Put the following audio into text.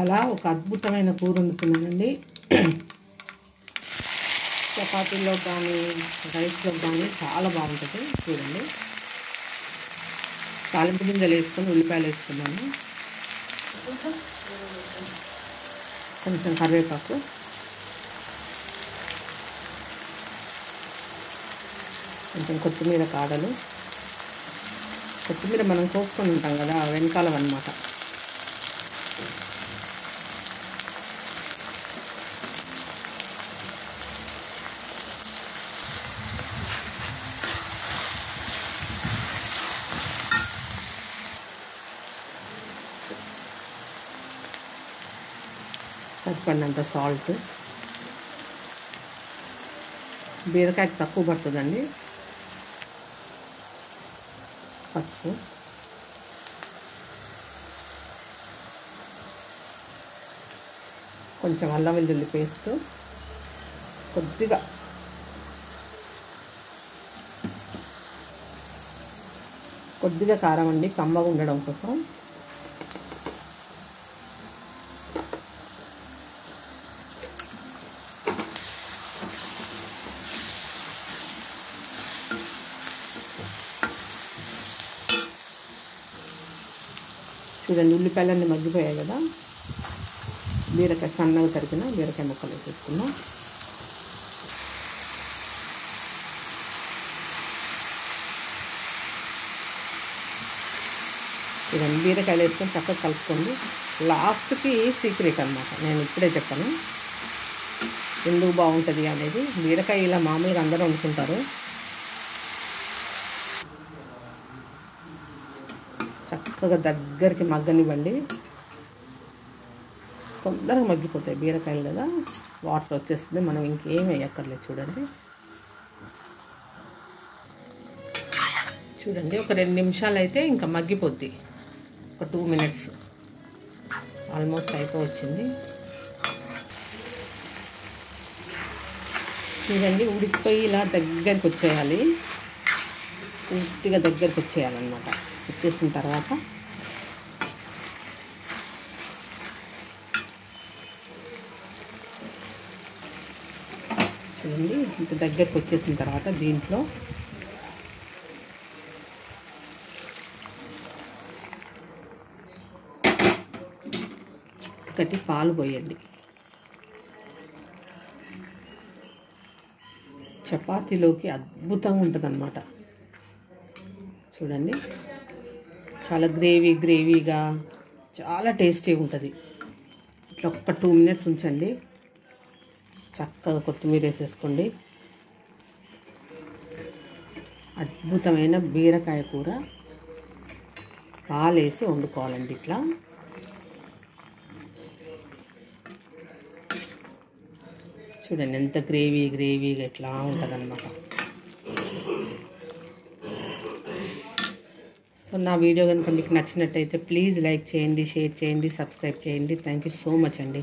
అలా ఒక అద్భుతమైన కూర వండుతున్నానండి. చపాతీలో కానీ రైస్లో కానీ చాలా బాగుంటుంది. చూడండి, తాలింపు గింజలు వేసుకొని ఉల్లిపాయలు వేసుకున్నాను, కొంచెం కరివేపాకు, కొంచెం కొత్తిమీర కాడలు. కొత్తిమీర మనం కోసుకొని ఉంటాం కదా, వెనకాలం అన్నమాట. సరిపడినంత సాల్ట్. బీరకాయకి తక్కువ పడుతుందండి. పసుపు, కొంచెం అల్లం వెల్లుల్లి పేస్ట్, కొద్దిగా కారం అండి, కమ్మగా ఉండడం కోసం. చూడండి, ఉల్లిపాయలన్నీ మగ్గిపోయాయి కదా. బీరకాయ సన్నగా తరిగిన బీరకాయ ముక్కలు వేసేసుకున్నాం. చూడండి, బీరకాయలు వేసుకొని చక్కగా కలుపుకోండి. లాస్ట్కి సీక్రెట్ అన్నమాట, నేను ఇప్పుడే చెప్పాను ఎందుకు బాగుంటుంది అనేది. బీరకాయ ఇలా మామూలుగా అందరూ వండుకుంటారు. చక్కగా దగ్గరికి మగ్గనివ్వండి. తొందరగా మగ్గిపోతాయి బీరకాయలు కదా, వాటర్ వచ్చేస్తుంది. మనం ఇంకేం వేయక్కర్లేదు. చూడండి, ఒక 2 నిమిషాలు అయితే ఇంకా మగ్గిపోద్ది. ఒక 2 మినిట్స్ ఆల్మోస్ట్ అయిపోవచ్చింది. చూడండి, ఉడికిపోయి ఇలా దగ్గరికి వచ్చేయాలి. పూర్తిగా దగ్గరికి వచ్చేయాలన్నమాట. వచ్చేసిన తర్వాత చూడండి, ఇంత దగ్గరికి వచ్చేసిన తర్వాత దీంట్లో ఒకటి పాలు పోయండి. చపాతీలోకి అద్భుతంగా ఉంటుంది అన్నమాట. చూడండి, చాలా గ్రేవీగా చాలా టేస్టీగా ఉంటుంది. ఇట్లా ఒక్క 2 మినిట్స్ ఉంచండి. చక్కగా కొత్తిమీర వేసేసుకోండి. అద్భుతమైన బీరకాయ కూర పాలు వేసి వండుకోవాలండి. ఇట్లా చూడండి, ఎంత గ్రేవీగా ఇట్లా ఉంటుంది అన్నమాట. సో నా వీడియో కనుక మీకు నచ్చినట్టయితే ప్లీజ్ లైక్ చేయండి, షేర్ చేయండి, సబ్స్క్రైబ్ చేయండి. థ్యాంక్ యూ సో మచ్ అండి.